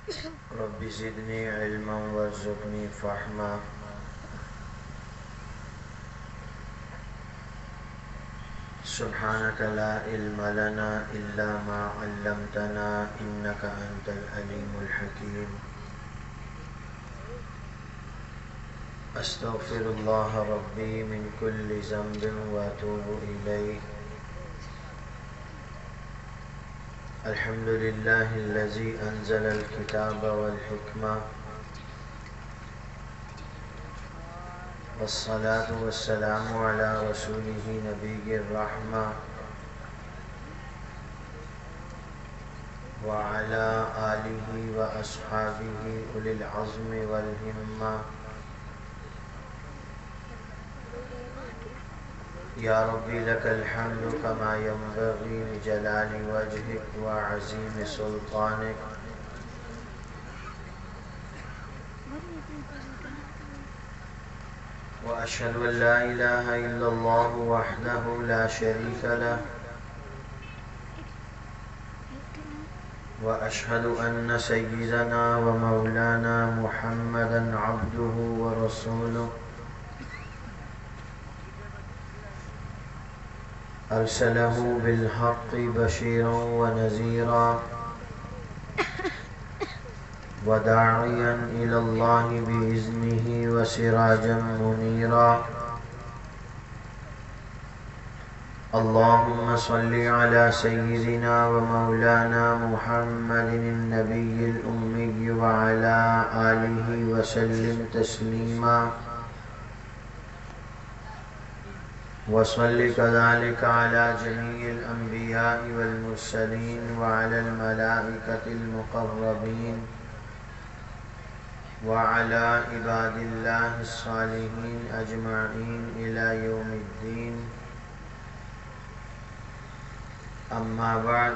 رب زدنی علما وارزقنی فہما۔ سبحانك لا علم لنا إلا ما علمتنا إنك أنت العليم الحكيم۔ أستغفر الله ربي من كل ذنب وأتوب إليه۔ الحمد لله الذي أنزل الكتاب والحكمة، والصلاة والسلام على رسوله نبي الرحمة وعلى آله وأصحابه أولي العزم والهمة۔ يا ربي لك الحمد كما ينبغي لجلال وجهك وعظيم سلطانك، وأشهد أن لا إله إلا الله وحده لا شريك له، وأشهد أن سيدنا ومولانا محمدا عبده ورسوله، أرسله بالحق بشيرا ونذيرا وداعيا إلى الله بإذنه وسراجا منيرا۔ اللهم صل على سيدنا ومولانا محمد النبي الأمي وعلى آله وسلم تسليما، وصل كذلك على جميع الأنبياء والمرسلين وعلى الملائكة المقربين وعلى عباد الله الصالحين أجمعين إلى يوم الدين۔ أما بعد،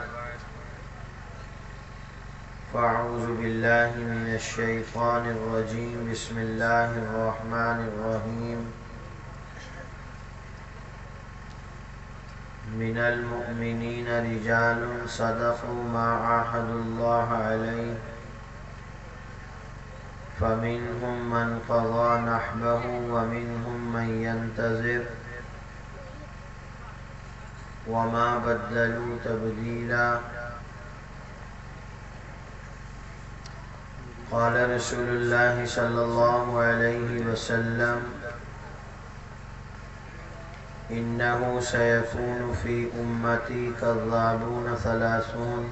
فأعوذ بالله من الشيطان الرجيم، بسم الله الرحمن الرحيم۔ من المؤمنين رجال صدقوا ما عاهدوا الله عليه، فمنهم من قضى نحبه ومنهم من ينتظر وما بدلوا تبديلا۔ قال رسول الله صلى الله عليه وسلم: إنه سيكون في أمتي كذابون ثلاثون،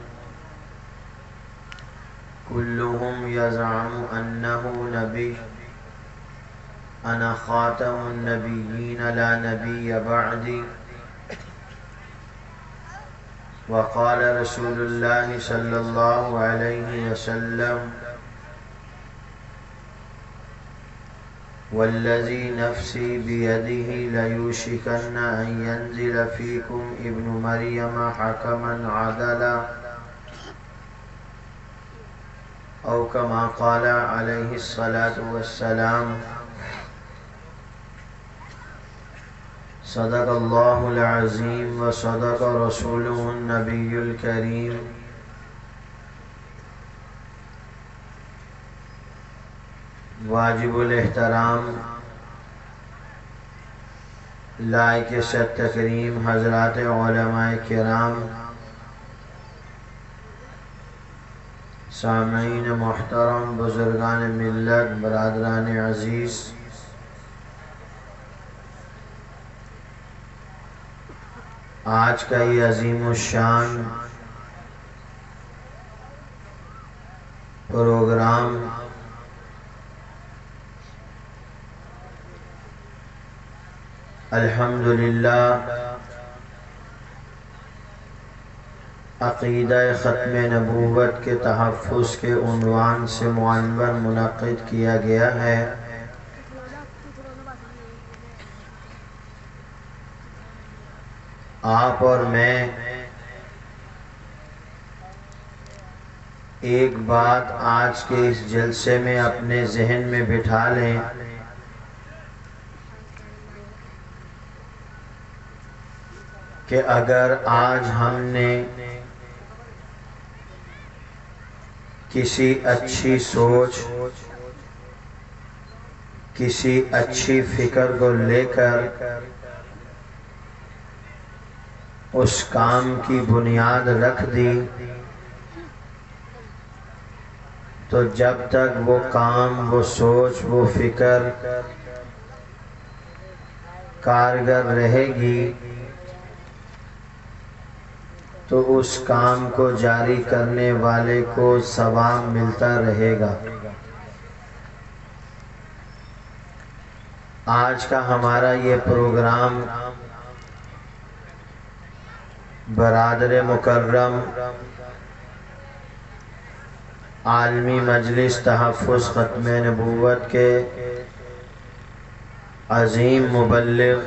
كلهم يزعم أنه نبي، أنا خاتم النبيين لا نبي بعدي۔ وقال رسول الله صلى الله عليه وسلم: والذي نفسي بيده ليوشكن أن ينزل فيكم ابن مريم حكما عدلا، أو كما قال عليه الصلاة والسلام۔ صدق الله العظيم وصدق رسوله النبي الكريم۔ واجب الاحترام لائق صد تکریم حضرات علماء کرام، سامعین محترم، بزرگان ملت، برادران عزیز، آج کا یہ عظیم الشان پروگرام الحمدللہ عقیدہ ختم نبوت کے تحفظ کے عنوان سے معنون منعقد کیا گیا ہے۔ آپ اور میں ایک بات آج کے اس جلسے میں اپنے ذہن میں بٹھا لیں کہ اگر آج ہم نے کسی اچھی سوچ، کسی اچھی فکر کو لے کر اس کام کی بنیاد رکھ دی، تو جب تک وہ کام، وہ سوچ، وہ فکر کارگر رہے گی تو اس کام کو جاری کرنے والے کو ثواب ملتا رہے گا۔ آج کا ہمارا یہ پروگرام برادر مکرم عالمی مجلس تحفظ ختم نبوت کے عظیم مبلغ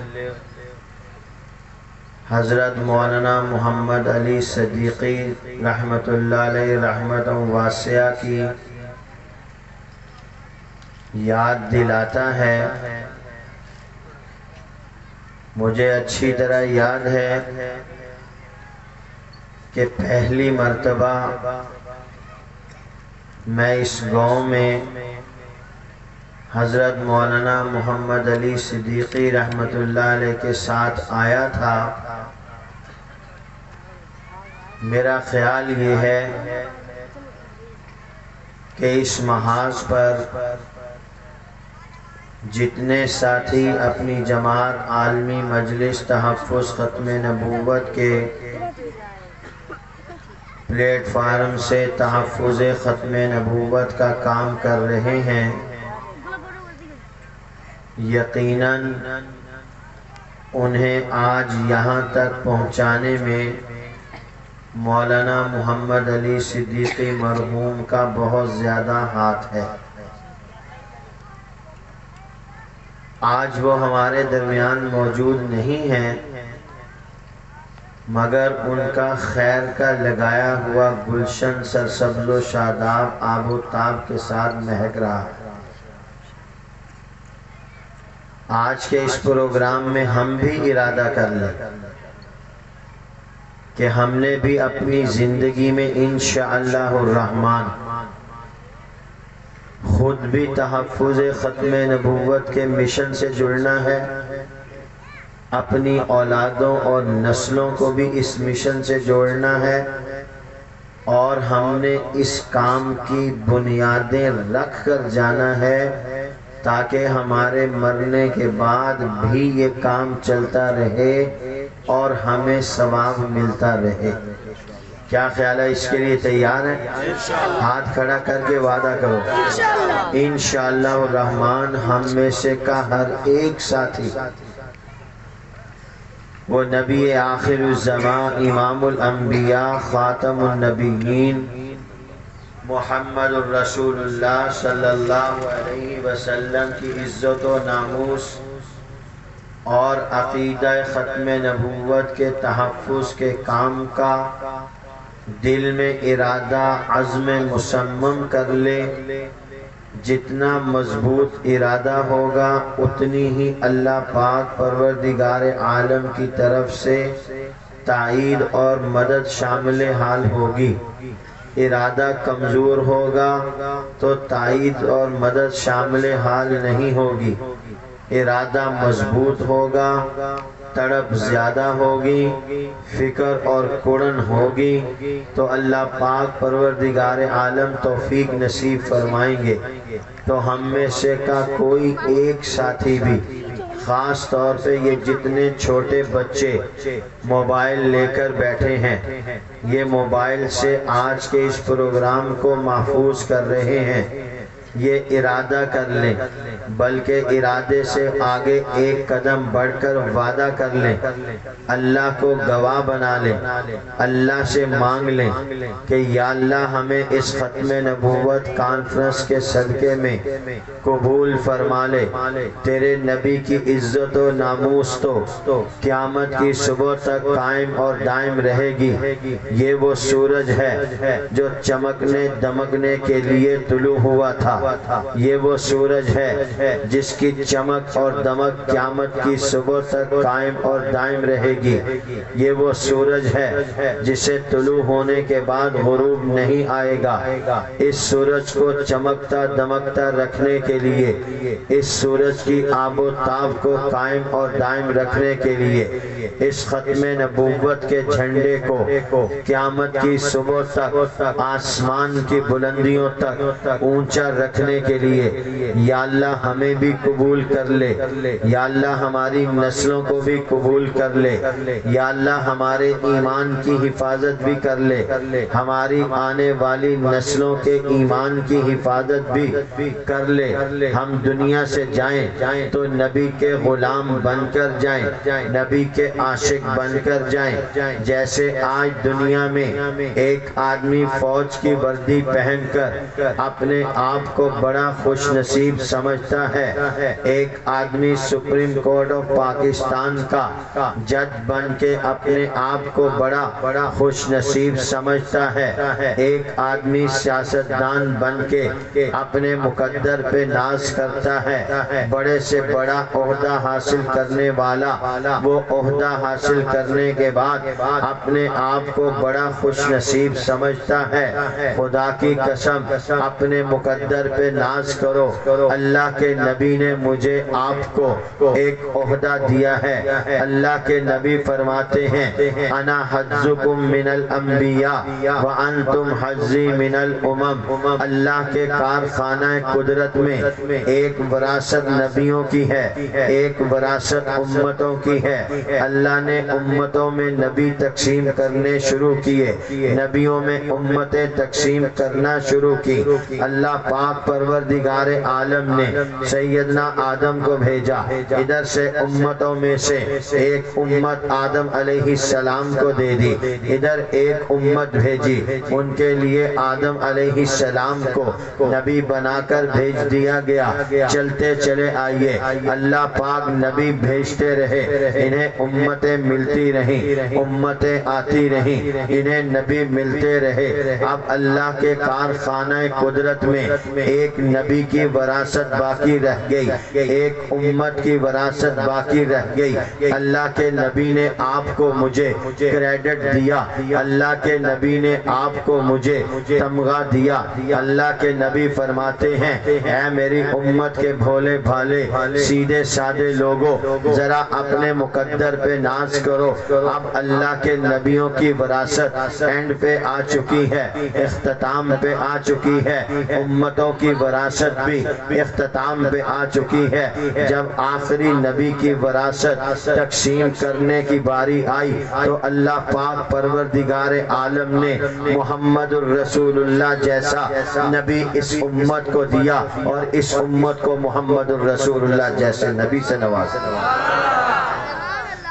حضرت مولانا محمد علی صدیقی رحمۃ اللہ علیہ رحمت واسعہ کی یاد دلاتا ہے۔ مجھے اچھی طرح یاد ہے کہ پہلی مرتبہ میں اس گاؤں میں حضرت مولانا محمد علی صدیقی رحمۃ اللہ علیہ کے ساتھ آیا تھا۔ میرا خیال یہ ہے کہ اس محاذ پر جتنے ساتھی اپنی جماعت عالمی مجلس تحفظ ختم نبوت کے پلیٹ فارم سے تحفظ ختم نبوت کا کام کر رہے ہیں، یقیناً انہیں آج یہاں تک پہنچانے میں مولانا محمد علی صدیقی مرحوم کا بہت زیادہ ہاتھ ہے۔ آج وہ ہمارے درمیان موجود نہیں ہیں، مگر ان کا خیر کا لگایا ہوا گلشن سرسبز و شاداب آب و تاب کے ساتھ مہک رہا ہے۔ آج کے اس پروگرام میں ہم بھی ارادہ کر لیں کہ ہم نے بھی اپنی زندگی میں انشاءاللہ الرحمن خود بھی تحفظ ختم نبوت کے مشن سے جڑنا ہے، اپنی اولادوں اور نسلوں کو بھی اس مشن سے جوڑنا ہے، اور ہم نے اس کام کی بنیادیں رکھ کر جانا ہے تاکہ ہمارے مرنے کے بعد بھی یہ کام چلتا رہے اور ہمیں ثواب ملتا رہے۔ کیا خیال ہے؟ اس کے لیے تیار ہے؟ ہاتھ کھڑا کر کے وعدہ کرو انشاءاللہ الرحمن ہم میں سے کا ہر ایک ساتھی وہ نبی آخر الزمان امام الانبیاء خاتم النبیین محمد الرسول اللہ صلی اللہ علیہ وسلم کی عزت و ناموس اور عقیدہ ختم نبوت کے تحفظ کے کام کا دل میں ارادہ عزم مصمم کر لے۔ جتنا مضبوط ارادہ ہوگا اتنی ہی اللہ پاک پروردگار عالم کی طرف سے تائید اور مدد شامل حال ہوگی۔ ارادہ کمزور ہوگا تو تائید اور مدد شامل حال نہیں ہوگی۔ ارادہ مضبوط ہوگا، تڑپ زیادہ ہوگی، فکر اور کڑن ہوگی تو اللہ پاک پروردگار عالم توفیق نصیب فرمائیں گے۔ تو ہم میں سے کا کوئی ایک ساتھی بھی، خاص طور پہ یہ جتنے چھوٹے بچے موبائل لے کر بیٹھے ہیں، یہ موبائل سے آج کے اس پروگرام کو محفوظ کر رہے ہیں، یہ ارادہ کر لیں، بلکہ ارادے سے آگے ایک قدم بڑھ کر وعدہ کر لیں، اللہ کو گواہ بنا لیں، اللہ سے مانگ لیں کہ یا اللہ ہمیں اس ختم نبوت کانفرنس کے صدقے میں قبول فرما لے۔ تیرے نبی کی عزت و ناموس تو قیامت کی صبح تک قائم اور دائم رہے گی۔ یہ وہ سورج ہے جو چمکنے دمکنے کے لیے طلوع ہوا تھا، یہ وہ سورج ہے جس کی چمک اور دمک قیامت کی صبح تک قائم اور دائم رہے گی۔ یہ وہ سورج ہے جسے طلوع ہونے کے بعد غروب نہیں آئے گا۔ اس سورج کو چمکتا دمکتا رکھنے کے لیے، اس سورج کی آب و تاب کو قائم اور دائم رکھنے کے لیے، اس ختم نبوت کے جھنڈے کو قیامت کی صبح تک آسمان کی بلندیوں تک اونچا رکھنے کے لیے، یا اللہ ہمیں بھی قبول کر لے، یا اللہ ہماری نسلوں کو بھی قبول کر لے، یا اللہ ہمارے ایمان کی حفاظت بھی کر لے، ہماری آنے والی نسلوں کے ایمان کی حفاظت بھی کر لے۔ ہم دنیا سے جائیں تو نبی کے غلام بن کر جائیں، نبی کے عاشق بن کر جائیں۔ جیسے آج دنیا میں ایک آدمی فوج کی وردی پہن کر اپنے آپ کو بڑا خوش نصیب سمجھتا ہے، ایک آدمی سپریم کورٹ آف پاکستان کا جج بن کے اپنے آپ کو بڑا خوش نصیب سمجھتا ہے، ایک آدمی سیاستدان بن کے اپنے مقدر پہ ناز کرتا ہے، بڑے سے بڑا عہدہ حاصل کرنے والا وہ عہدہ حاصل کرنے کے بعد اپنے آپ کو بڑا خوش نصیب سمجھتا ہے۔ خدا کی قسم اپنے مقدر پہ ناز کرو، اللہ کے نبی نے مجھے آپ کو ایک عہدہ دیا ہے۔ اللہ کے نبی فرماتے ہیں انا حظکم من الانبیاء وانتم حظی من الامم۔ اللہ کے کارخانہ قدرت میں ایک وراثت نبیوں کی ہے، ایک وراثت امتوں کی ہے۔ اللہ نے امتوں میں نبی تقسیم کرنے شروع کیے، نبیوں میں امتیں تقسیم کرنا شروع کی۔ اللہ پاک پروردگار عالم نے سیدنا آدم کو بھیجا، ادھر سے امتوں میں سے ایک امت آدم علیہ السلام کو دے دی، ادھر ایک امت بھیجی، ان کے لیے آدم علیہ السلام کو نبی بنا کر بھیج دیا گیا۔ چلتے چلے آئیے، اللہ پاک نبی بھیجتے رہے، انہیں امتیں ملتی رہیں، امتیں آتی رہیں، انہیں نبی ملتے رہے۔ اب اللہ کے کارخانہ قدرت میں ایک نبی کی وراثت باقی رہ گئی، ایک امت کی وراثت باقی رہ گئی۔ اللہ کے نبی نے آپ کو مجھے کریڈٹ دیا، اللہ کے نبی نے آپ کو مجھے تمغہ دیا۔ اللہ کے نبی فرماتے ہیں اے میری امت کے بھولے بھالے سیدھے سادے لوگوں، ذرا اپنے مقدر پہ ناز کرو۔ اب اللہ کے نبیوں کی وراثت اینڈ پہ آ چکی ہے، اختتام پہ آ چکی ہے، امتوں کی وراثت بھی اختتام پہ آ چکی ہے۔ جب آخری نبی کی وراثت تقسیم کرنے کی باری آئی تو اللہ پاک پروردگار عالم نے محمد الرسول اللہ جیسا نبی اس امت کو دیا، اور اس امت کو محمد الرسول اللہ جیسے نبی سے نوازا۔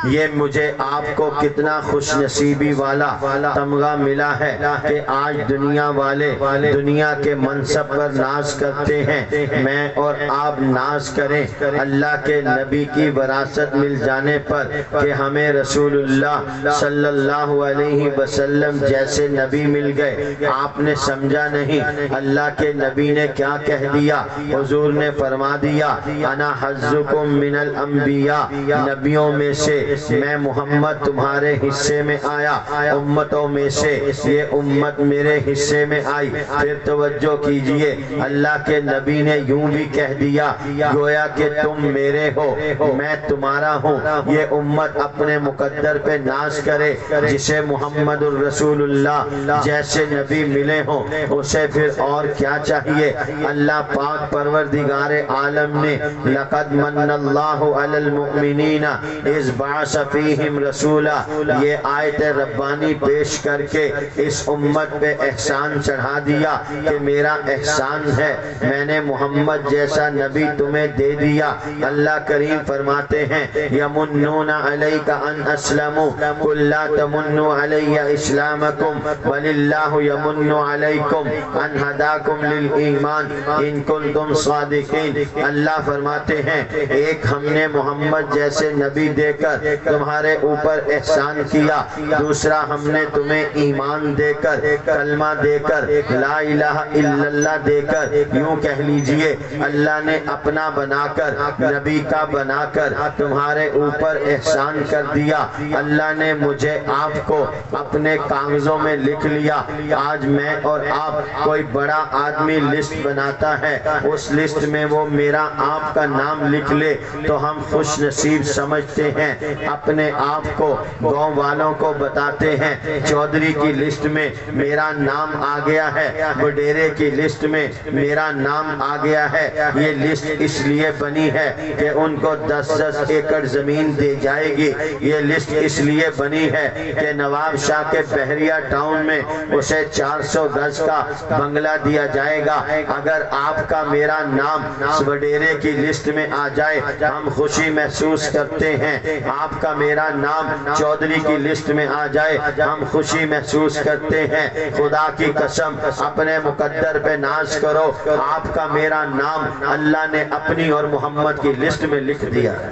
یہ مجھے آپ کو کتنا خوش نصیبی والا تمغہ ملا ہے کہ آج دنیا والے دنیا کے منصب پر ناز کرتے ہیں، میں اور آپ ناز کریں اللہ کے نبی کی وراثت مل جانے پر کہ ہمیں رسول اللہ صلی اللہ علیہ وسلم جیسے نبی مل گئے۔ آپ نے سمجھا نہیں، اللہ کے نبی نے کیا کہہ دیا؟ حضور نے فرما دیا انا حظکم من الانبیاء، نبیوں میں سے میں محمد تمہارے حصے میں آیا، امتوں میں سے یہ امت میرے حصے میں آئی۔ پھر توجہ کیجئے، اللہ کے نبی نے یوں بھی کہہ دیا گویا کہ تم میرے ہو میں تمہارا ہوں۔ یہ امت اپنے مقدر پہ ناز کرے، جسے محمد الرسول اللہ جیسے نبی ملے ہوں اسے پھر اور کیا چاہیے؟ اللہ پاک پروردگار عالم نے لقد من اللہ علی المؤمنین اذ بعث فیہم رسولا، یہ آیت ربانی پیش کر کے اس امت پہ احسان چڑھا دیا کہ میرا احسان ہے، میں نے محمد جیسا نبی تمہیں دے دیا۔ اللہ کریم فرماتے ہیں یمنون علیک ان اسلموا قل لا تمنوا علی اسلامکم بل اللہ یمن علیکم ان ہداکم للایمان ان کنتم صادقین۔ اللہ فرماتے ہیں ایک ہم نے محمد جیسے نبی دے کر تمہارے اوپر احسان کیا، دوسرا ہم نے تمہیں ایمان دے کر، کلمہ دے کر، لا الہ الا اللہ دے کر، یوں کہہ لیجئے اللہ نے اپنا بنا کر، نبی کا بنا کر تمہارے اوپر احسان کر دیا۔ اللہ نے مجھے آپ کو اپنے کاغذوں میں لکھ لیا۔ آج میں اور آپ کوئی بڑا آدمی لسٹ بناتا ہے، اس لسٹ میں وہ میرا آپ کا نام لکھ لے تو ہم خوش نصیب سمجھتے ہیں، اپنے آپ کو گاؤں والوں کو بتاتے ہیں چودھری کی لسٹ میں میرا نام آ گیا ہے، وڈیرے کی لسٹ میں میرا نام آ گیا ہے۔ یہ لسٹ اس لیے بنی ہے کہ ان کو 10-10 ایکڑ زمین دی جائے گی۔ یہ لسٹ اس لیے بنی ہے کہ نواب شاہ کے بحریہ ٹاؤن میں اسے 400 گز کا بنگلہ دیا جائے گا۔ اگر آپ کا میرا نام وڈیرے کی لسٹ میں آ جائے ہم خوشی محسوس کرتے ہیں، آپ کا میرا نام چودھری کی لسٹ میں آ جائے ہم خوشی محسوس کرتے ہیں۔ خدا کی قسم اپنے مقدر پہ ناز کرو، آپ کا میرا نام اللہ نے اپنی اور محمد کی لسٹ میں لکھ دیا ہے۔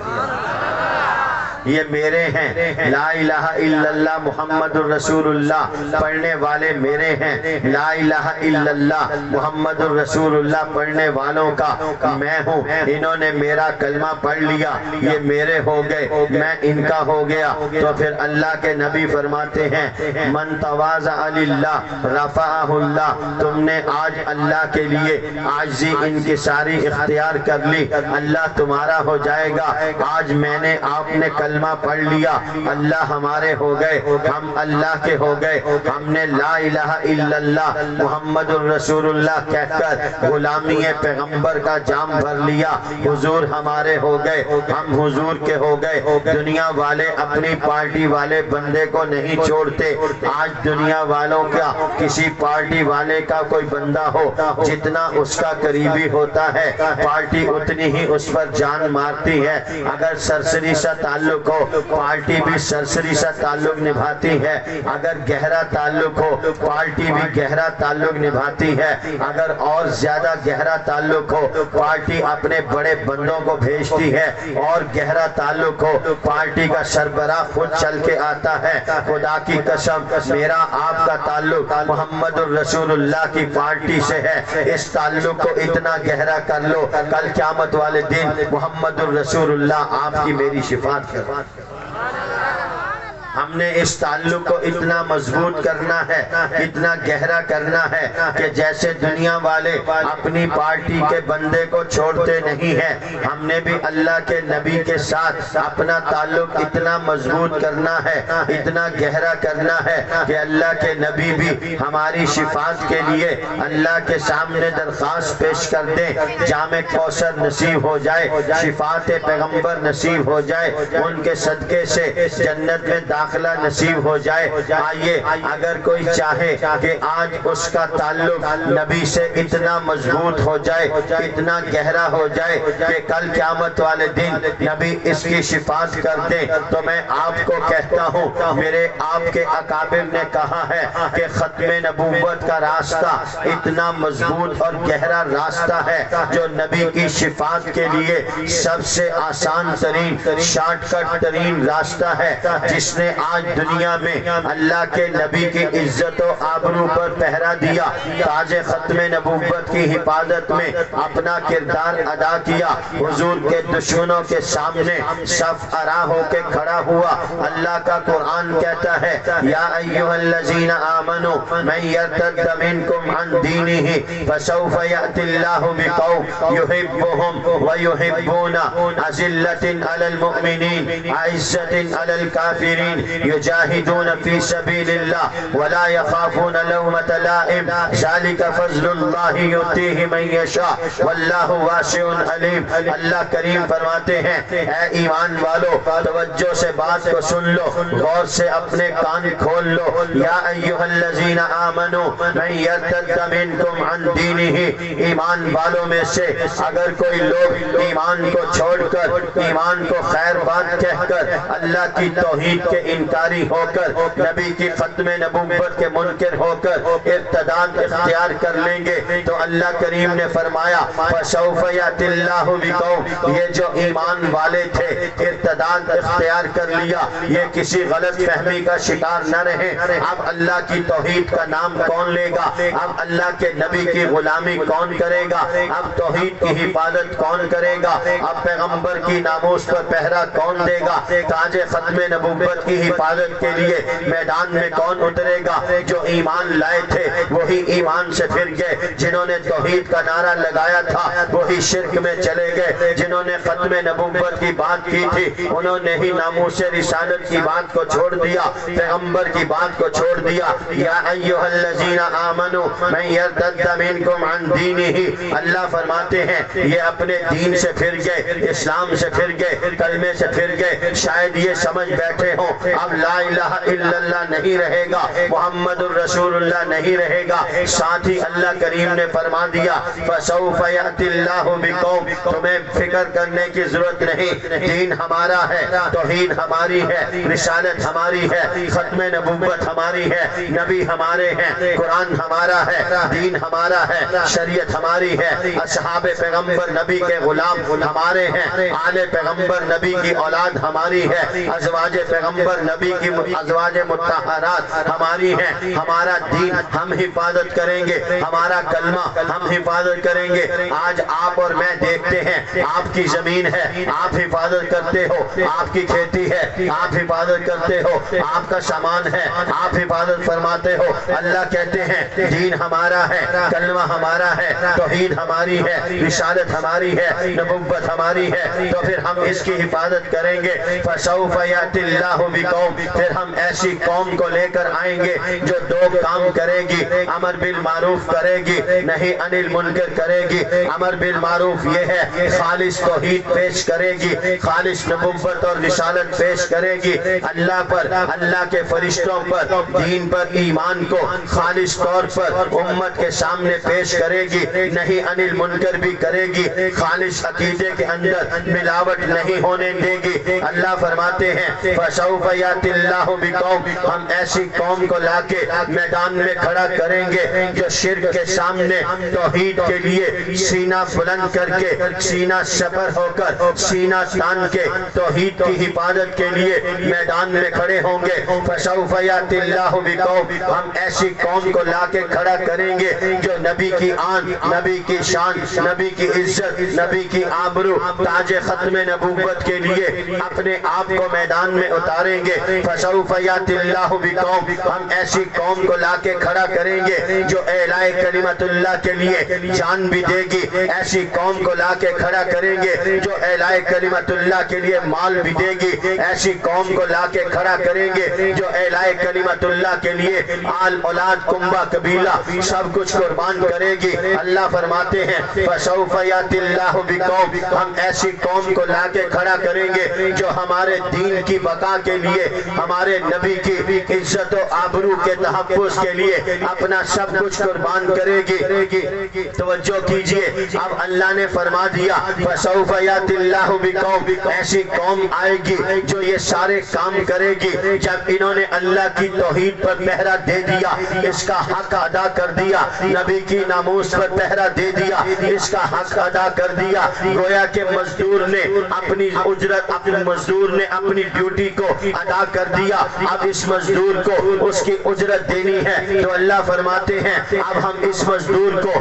یہ میرے ہیں، لا الہ الا اللہ محمد الرسول اللہ پڑھنے والے میرے ہیں، لا الہ الا اللہ محمد الرسول اللہ پڑھنے والوں کا میں ہوں۔ انہوں نے میرا کلمہ پڑھ لیا، یہ میرے ہو گئے، میں ان کا ہو گیا۔ تو پھر اللہ کے نبی فرماتے ہیں من تواضع للہ رفعہ اللہ، تم نے آج اللہ کے لیے عاجزی انکساری اختیار کر لی، اللہ تمہارا ہو جائے گا۔ آج میں نے آپ نے کلمہ پڑھ لیا، اللہ ہمارے ہو گئے، ہم اللہ کے ہو گئے۔ ہم نے لا الہ الا اللہ محمد الرسول اللہ کہہ کر غلامی پیغمبر کا جام بھر لیا، حضور ہمارے ہو گئے، ہم حضور کے ہو گئے۔ دنیا والے اپنی پارٹی والے بندے کو نہیں چھوڑتے۔ آج دنیا والوں کا کسی پارٹی والے کا کوئی بندہ ہو، جتنا اس کا قریبی ہوتا ہے پارٹی اتنی ہی اس پر جان مارتی ہے۔ اگر سرسری سا تعلق ہو پارٹی بھی سرسری سا تعلق نبھاتی ہے، اگر گہرا تعلق ہو پارٹی بھی گہرا تعلق نبھاتی ہے، اگر اور زیادہ گہرا تعلق ہو پارٹی اپنے بڑے بندوں کو بھیجتی ہے، اور گہرا تعلق ہو پارٹی کا سربراہ خود چل کے آتا ہے۔ خدا کی قسم میرا آپ کا تعلق محمد الرسول اللہ کی پارٹی سے ہے، اس تعلق کو اتنا گہرا کر لو کل قیامت والے دن محمد الرسول اللہ آپ کی میری شفاعت کر۔ ہم نے اس تعلق کو اتنا مضبوط کرنا ہے، اتنا گہرا کرنا ہے کہ جیسے دنیا والے اپنی پارٹی کے بندے کو چھوڑتے نہیں ہیں، ہم نے بھی اللہ کے نبی کے ساتھ اپنا تعلق اتنا مضبوط کرنا ہے، اتنا گہرا کرنا ہے کہ اللہ کے نبی بھی ہماری شفاعت کے لیے اللہ کے سامنے درخواست پیش کر دیں، جام کوثر نصیب ہو جائے، شفاعت پیغمبر نصیب ہو جائے، ان کے صدقے سے جنت میں داخلہ نصیب ہو جائے۔ آئیے اگر کوئی چاہے کہ آج اس کا تعلق نبی سے اتنا مضبوط ہو جائے، اتنا گہرا ہو جائے کہ کل قیامت والے دن نبی اس کی شفاعت کر دے، تو میں آپ کو کہتا ہوں میرے آپ کے اکابر نے کہا ہے کہ ختم نبوت کا راستہ اتنا مضبوط اور گہرا راستہ ہے جو نبی کی شفاعت کے لیے سب سے آسان ترین شارٹ کٹ ترین راستہ ہے۔ جس نے آج دنیا میں اللہ کے نبی کی عزت و آبرو پر پہرا دیا، تاج ختم نبوت کی حفاظت میں اپنا کردار ادا کیا، حضور کے دشمنوں کے سامنے صف آرا ہو کے کھڑا ہوا۔ اللہ کا قرآن کہتا ہے یا ایھا الذین آمنوا من یرتد منکم عن دینہ فسوف یأتی اللہ بقوم یحبهم ویحبون اذلۃ علی المؤمنین عزۃ علی الکافرین یجاہدون فی سبیل اللہ ولا یخافون لومۃ لائم ذلک فضل اللہ یؤتیہ من یشاء واللہ واسع علیم۔ اللہ کریم فرماتے ہیں اے ایمان والو توجہ سے بات کو سن لو، غور سے اپنے کان کھول لو۔ یا ایھا الذین آمنوا من یرتد منکم عن دینہ، ایمان والوں میں سے اگر کوئی لوگ ایمان کو چھوڑ کر ایمان کو خیر بات کہہ کر اللہ کی توحید کے انکاری ہو کر نبی کی ختم نبوت کے منکر ہو کر ارتداد اختیار کر لیں گے تو اللہ کریم نے فرمایا فَسَوْفَ يَأْتِ اللَّهُ بِقَوْمٍ، یہ جو ایمان والے تھے ارتداد اختیار کر لیا، یہ کسی غلط فہمی کا شکار نہ رہے۔ اب اللہ کی توحید کا نام کون لے گا؟ اب اللہ کے نبی کی غلامی کون کرے گا؟ اب توحید کی حفاظت کون کرے گا؟ اب پیغمبر کی ناموس پر پہرا کون دے گا؟ تاج ختم نبوت کی حفاظت کے لیے میدان میں کون اترے گا؟ جو ایمان لائے تھے وہی ایمان سے پھر گئے، جنہوں نے توحید کا نعرہ لگایا تھا وہی شرک میں چلے گئے، جنہوں نے ختم نبوت کی بات کی تھی انہوں نے ہی ناموس رسالت کی بات کو چھوڑ دیا، پیغمبر کی بات کو چھوڑ دیا۔ یا ایھا الذین آمنوا من یرتد منکم عن دینہ، اللہ فرماتے ہیں یہ اپنے دین سے پھر گئے، اسلام سے پھر گئے، کلمے سے پھر گئے، شاید یہ سمجھ بیٹھے ہوں اب لا الہ الا اللہ نہیں رہے گا، محمد الرسول اللہ نہیں رہے گا۔ ساتھ ہی اللہ کریم نے فرما دیا فَسَوْفَ يَأْتِ اللَّهُ بِقَوْمٍ، تمہیں فکر کرنے کی ضرورت نہیں، دین ہمارا ہے، توحید ہماری ہے، رسالت ہماری ہے، ختم نبوت ہماری ہے، نبی ہمارے ہیں، قرآن ہمارا ہے، دین ہمارا ہے، شریعت ہماری ہے، اصحاب پیغمبر نبی کے غلام ہمارے ہیں، آل پیغمبر نبی کی اولاد ہماری ہے، ازواج پیغمبر نبی کی ازواج مطہرات ہماری ہیں، ہمارا دین ہم حفاظت کریں گے، ہمارا کلمہ ہم حفاظت کریں گے۔ آج آپ اور میں دیکھتے ہیں آپ کی زمین ہے آپ حفاظت کرتے ہو، آپ کی کھیتی ہے آپ حفاظت کرتے ہو، آپ کا سامان ہے آپ حفاظت فرماتے ہو۔ اللہ کہتے ہیں دین ہمارا ہے، کلمہ ہمارا ہے، توحید ہماری ہے، رسالت ہماری ہے، نبوت ہماری ہے، تو پھر ہم اس کی حفاظت کریں گے۔ فَسَوْفَ يَأْتِ اللَّهُ بِقَوْمٍ، پھر ہم ایسی قوم کو لے کر آئیں گے جو دو کام کرے گی، امر بالمعروف کرے گی، نہی عن المنکر کرے گی۔ امر بالمعروف یہ ہے خالص توحید پیش کرے گی، خالص نبوت اور رسالت پیش کرے گی، اللہ پر، اللہ کے فرشتوں پر، دین پر، ایمان کو خالص طور پر امت کے سامنے پیش کرے گی، نہیں عن المنکر بھی کرے گی، خالص عقیدے کے اندر ملاوٹ نہیں ہونے دے گی۔ اللہ فرماتے ہیں فَسَوْفَ يَأْتِ اللَّهُ بِقَوْمٍ، ہم ایسی قوم کو لا کے میدان میں کھڑا کریں گے جو شرک کے سامنے توحید کے لیے سینہ بلند کر کے، سینہ سپر ہو کر، سینہ تان کے توحید کی حفاظت کے لیے میدان میں کھڑے ہوں گے۔ فَسَوْفَ يَأْتِ اللَّهُ بِقَوْمٍ، ہم ایسی قوم کو لا کے کھڑا کریں گے جو نبی کی آن، نبی کی شان، نبی کی عزت، نبی کی آبرو، تاج ختم نبوت کے لیے اپنے آپ کو میدان میں اتاریں گے۔ فَسَوْفَ يَأْتِ اللَّهُ بِقَوْمٍ، ہم ایسی قوم کو لا کے کھڑا کریں گے جو اعلاء کلمت اللہ کے لیے جان بھی دے گی، ایسی قوم کو لا کے کھڑا کریں گے جو اعلاء کلمت اللہ کے لیے مال بھی دے گی، ایسی قوم کو لا کے کھڑا کریں گے جو اعلاء کلمت اللہ کے لیے آل اولاد کنبہ قبیلہ سب کچھ قربان کرے گی۔ اللہ فرماتے ہیں فَسَوْفَ يَأْتِ اللَّهُ بِقَوْمٍ، ہم ایسی قوم کو لا کے کھڑا کریں گے جو ہمارے دین کی بقا کے لیے، ہمارے نبی کی عزت و آبرو کے تحفظ کے لیے اپنا سب کچھ قربان کرے گی۔ توجہ کیجئے، اب اللہ نے فرما دیا فَسَوْفَ يَأْتِ اللَّهُ بِقَوْمٍ، ایسی قوم آئے گی جو یہ سارے کام کرے گی جب انہوں نے اللہ کی توحید پر پہرا دے دیا، اس کا حق ادا کر دیا، نبی کی ناموس پر پہرا دے دیا، اس کا حق ادا کر دیا، گویا کہ مزدور نے اپنی اجرت، اپنے مزدور نے اپنی ڈیوٹی کو ادا کر دیا، اب اس مزدور کو اس کی اجرت دینی ہے، تو اللہ فرماتے ہیں اب ہم اس مزدور کو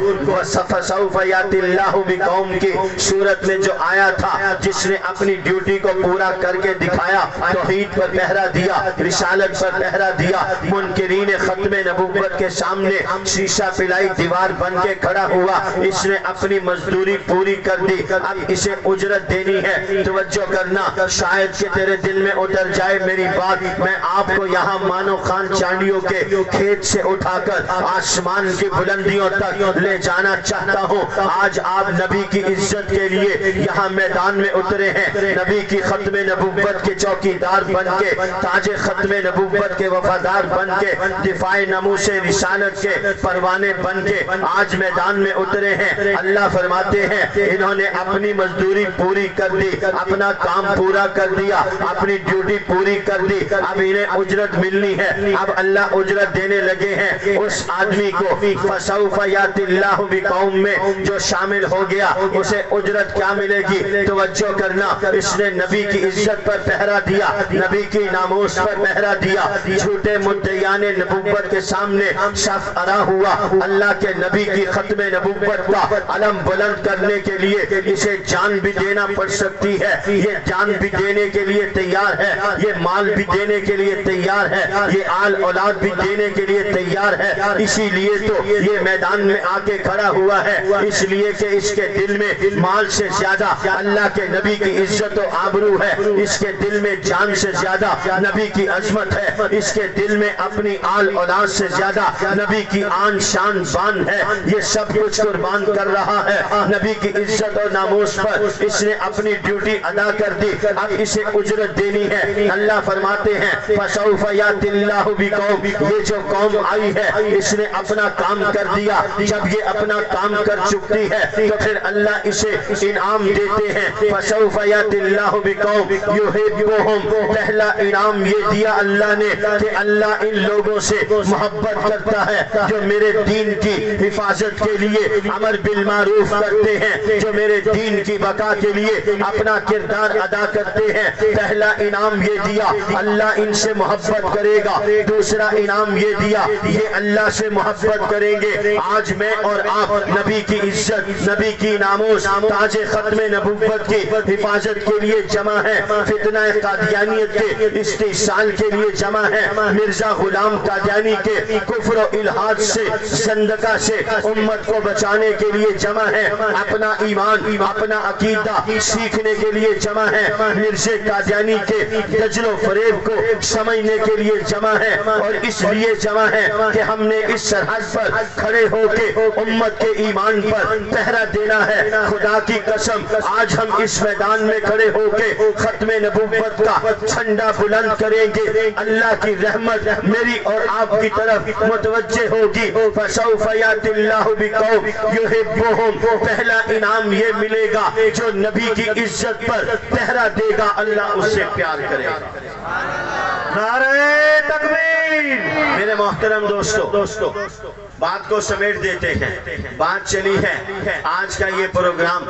فَسَوْفَ يَأْتِ اللَّهُ بِقَوْمٍ کی صورت میں جو آیا تھا، جس نے اپنی ڈیوٹی کو پورا کر کے دکھایا، توحید پر پہرا دیا، رسالت پر پہرا دیا، منکرین ختم نبوت کے سامنے شیشہ پلائی دیوار بن کے کھڑا ہوا، اس نے اپنی مزدوری پوری کر دی، اب اسے اجرت دینی ہے۔ توجہ کرنا، شاید کہ تیرے دل میں اتر جائے میری بات، میں آپ کو یہاں مانو خان چانڈیوں کے کھیت سے اٹھا کر آسمان کی بلندیوں تک لے جانا چاہتا ہوں۔ آج آپ نبی کی عزت کے لیے یہاں میدان میں اترے ہیں، نبی کی ختم نبوت کے چوکیدار بن کے، تاج ختم نبوت کے وفادار بن کے، دفاع ناموس رسالت کے پروانے بن کے آج میدان میں اترے ہیں۔ اللہ فرماتے ہیں انہوں نے اپنی مزدوری پوری کر دی، اپنا کام پورا کر دیا، اپنی ڈیوٹی پوری کر دی، اب انہیں اجرت ملنی ہے، اب اللہ اجرت دینے لگے ہیں اس آدمی کو۔ فَسَوْفَ يَأْتِ اللَّهُ بِقَوْمٍ میں جو شامل ہو گیا اسے اجرت کیا ملے گی؟ توجہ کرنا، اس نے نبی کی عزت پر پہرا دیا، نبی کی ناموس پر پہرا دیا، جھوٹے مدعیان نبوت کے سامنے صف ارا ہوا، اللہ کے نبی کی ختم نبوت کا علم بلند کرنے کے لیے اسے جان بھی دینا پڑ سکتی ہے، یہ جان بھی دینے کے لیے تیار ہے، یہ مال بھی دینے کے لیے تیار ہے، یہ آل اولاد بھی دینے کے لیے تیار ہے، اسی لیے تو یہ میدان میں آ کے کھڑا ہوا ہے، اس لیے کہ اس کے دل میں مال سے زیادہ اللہ کے نبی کی عزت و آبرو ہے، اس کے دل میں جان سے زیادہ نبی کی عظمت ہے، اس کے دل میں اپنی آل اولاد سے زیادہ نبی کی آن شان بان ہے، یہ سب کچھ قربان کر رہا ہے نبی کی عزت اور ناموس پر، اس نے اپنی ڈیوٹی ادا کر دی، اب اسے اجرت دینی ہے۔ اللہ فرماتے ہیں فَسَوْفَ يَأْتِ اللَّهُ بِقَوْمٍ، یہ جو قوم آئی ہے اس نے اپنا کام کر دیا، جب یہ اپنا کام کر چکتی ہے تو پھر اللہ اسے انعام دیتے ہیں۔ فَسَوْفَ يَأْتِ اللَّهُ بِقَوْمٍ يُحِبُّهُمْ، پہلا انعام یہ دیا اللہ نے کہ اللہ ان لوگوں سے محبت کرتا ہے جو میرے دین کی حفاظت کے لیے امر بالمعروف کرتے ہیں، جو میرے دین کی بقا کے لیے اپنا کردار ادا کرتے ہیں، پہلا انعام یہ دیا اللہ ان سے محبت کرے گا، دوسرا انعام یہ دیا یہ اللہ سے محبت کریں گے۔ آج میں اور آپ نبی کی عزت، نبی کی ناموس، تاج ختم نبوت کی حفاظت کے لیے جمع ہے، فتنہ قادیانیت کے استحصال کے لیے جمع ہے، مرزا غلام قادیانی کے کفر و الحاد سے، زندقہ سے امت کو بچانے کے لیے جمع ہے، اپنا ایمان، اپنا عقیدہ سیکھنے کے لیے جمع ہے، مرزا قادیانی کے دجل و فریب کو سمجھنے کے لیے جمع ہے، اور اس لیے جمع ہے کہ ہم نے اس سرحد پر کھڑے ہو کے امت کے ایمان پر پہرا دینا ہے۔ خدا کی قسم آج ہم اس میدان میں کھڑے ہو کے ختم نبوت کا جھنڈا بلند کریں گے، اللہ کی رحمت میری اور آپ کی طرف متوجہ ہوگی۔ فَسَوْفَ يَأْتِ اللَّهُ بِقَوْمٍ يُحِبُّهُمْ، پہلا انعام یہ ملے گا جو نبی کی عزت پر پہرا دے گا اللہ اس سے پیار کرے گا۔ نعرہ تکبیر۔ میرے محترم دوستو بات کو سمیٹ دیتے ہیں، بات چلی ہے آج کا یہ پروگرام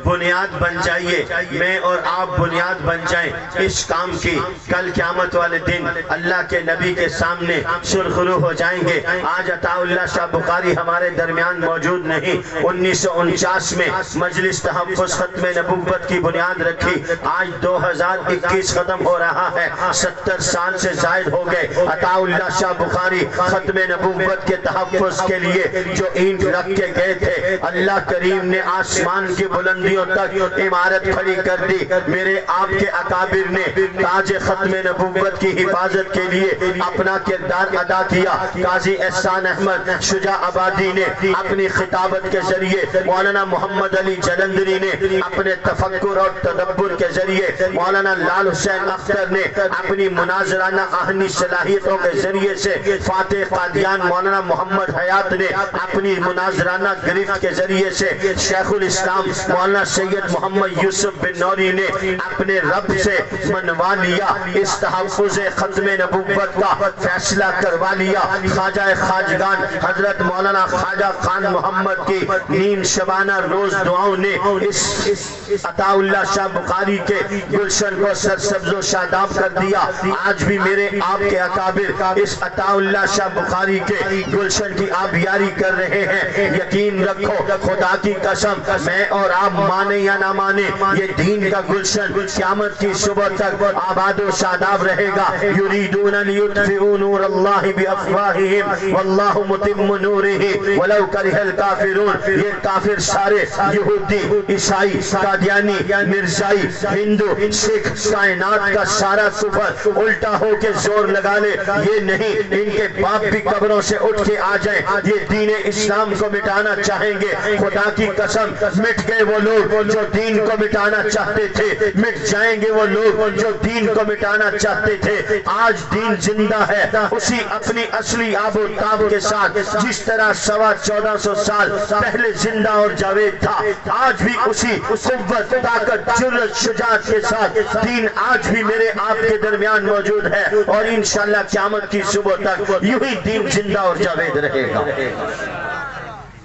بنیاد بن جائیے، میں اور آپ بنیاد بن جائیں اس کام کی، کل قیامت والے دن اللہ کے نبی کے سامنے سرخرو ہو جائیں گے۔ آج عطا اللہ شاہ بخاری ہمارے درمیان موجود نہیں، 1949 میں مجلس تحفظ ختم نبوت کی بنیاد رکھی، آج 2021 ختم ہو رہا ہے، 70 سال سے زائد ہو گئے۔ عطا اللہ شاہ بخاری ختم نبوت کے تحفظ کے لیے جو اینٹ رکھ کے گئے تھے، اللہ کریم نے آسمان کی بلندیوں تک عمارت کھڑی کر دی۔ میرے آپ کے اکابر نے تاج ختم نبوت کی حفاظت کے لیے اپنا کردار ادا کیا۔ قاضی احسان احمد شجاع آبادی نے اپنی خطابت کے ذریعے، مولانا محمد علی جلندری نے اپنے تفکر اور تدبر کے ذریعے، مولانا لال حسین اختر نے اپنی مناظرانہ آہنی صلاحیتوں کے ذریعے سے، فاتح قادیان مولانا محمد حیات نے اپنی مناظرانہ گرفت کے ذریعے سے، شیخ الاسلام مولانا سید محمد یوسف بن نوری نے اپنے رب سے منوا لیا، اس تحفظ ختم نبوت کا فیصلہ کروا لیا۔ خواجہ خواجگان حضرت مولانا خواجہ خان محمد کی نیم شبانہ روز دعاؤں نے اس عطا اللہ شاہ بخاری کے گلشن کو سرسبز و شاداب کر دیا۔ آج بھی میرے آپ کے اکابر اس عطا اللہ شاہ بخاری کے گلشن کی آبیاری کر رہے ہیں۔ یقین رکھو خدا کی قسم، میں اور آپ مانے یا نہ مانے، یہ دین کا گلشن قیامت کی صبح تک آباد و شاداب رہے گا۔ یریدون لیطفئوا نور اللہ بافواہہم واللہ متم نورہ ولو کرہ الکافرون۔ یہ کافر سارے یہودی، عیسائی، قادیانی، مرزائی، ہندو، سکھ، کائنات کا سارا کفر الٹا ہو کے زور لگا لے، یہ نہیں ان کے باپ بھی قبروں سے اٹھ کے آ جائیں، آج یہ دین اسلام کو مٹانا چاہیں گے۔ خدا کی قسم مٹ گئے وہ لوگ جو دین کو مٹانا چاہتے تھے، مٹ جائیں گے وہ لوگ جو دین کو مٹانا چاہتے تھے۔ آج دین زندہ ہے اسی اپنی اصلی آب و تاب کے ساتھ، جس طرح 1450 سال پہلے زندہ اور جاوید تھا، آج بھی اسی قوت، طاقت، جرأت، شجاعت کے ساتھ دین آج بھی میرے آپ کے درمیان موجود ہے، اور انشاءاللہ قیامت کی صبح تک یوں ہی دین زندہ اور جاوید رہے گا۔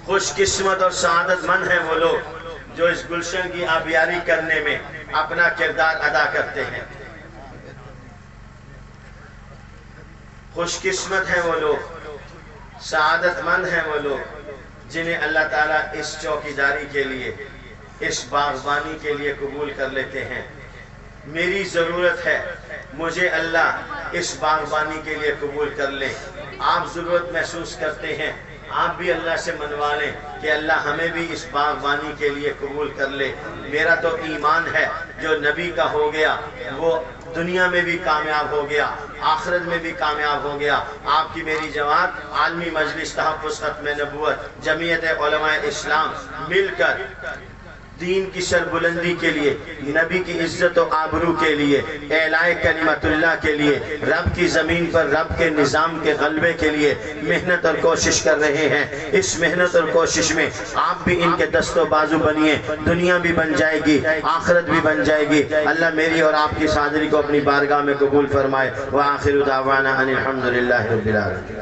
خوش قسمت اور سعادت مند ہیں وہ لوگ جو اس گلشن کی آبیاری کرنے میں اپنا کردار ادا کرتے ہیں۔ خوش قسمت ہیں وہ لوگ، سعادت مند ہیں وہ لوگ جنہیں اللہ تعالیٰ اس چوکیداری کے لیے، اس باغبانی کے لیے قبول کر لیتے ہیں۔ میری ضرورت ہے مجھے اللہ اس باغبانی کے لیے قبول کر لے۔ آپ ضرورت محسوس کرتے ہیں، آپ بھی اللہ سے منوا لیں کہ اللہ ہمیں بھی اس باغبانی کے لیے قبول کر لے۔ میرا تو ایمان ہے جو نبی کا ہو گیا وہ دنیا میں بھی کامیاب ہو گیا، آخرت میں بھی کامیاب ہو گیا۔ آپ کی میری جماعت عالمی مجلس تحفظ ختم نبوت جمعیت علماء اسلام مل کر دین کی سربلندی کے لیے، نبی کی عزت و آبرو کے لیے، اعلاء کلمت اللہ کے لیے، رب کی زمین پر رب کے نظام کے غلبے کے لیے محنت اور کوشش کر رہے ہیں۔ اس محنت اور کوشش میں آپ بھی ان کے دست و بازو بنیے، دنیا بھی بن جائے گی، آخرت بھی بن جائے گی۔ اللہ میری اور آپ کی حاضری کو اپنی بارگاہ میں قبول فرمائے۔ وآخر دعوانا ان الحمدللہ رب العالمین۔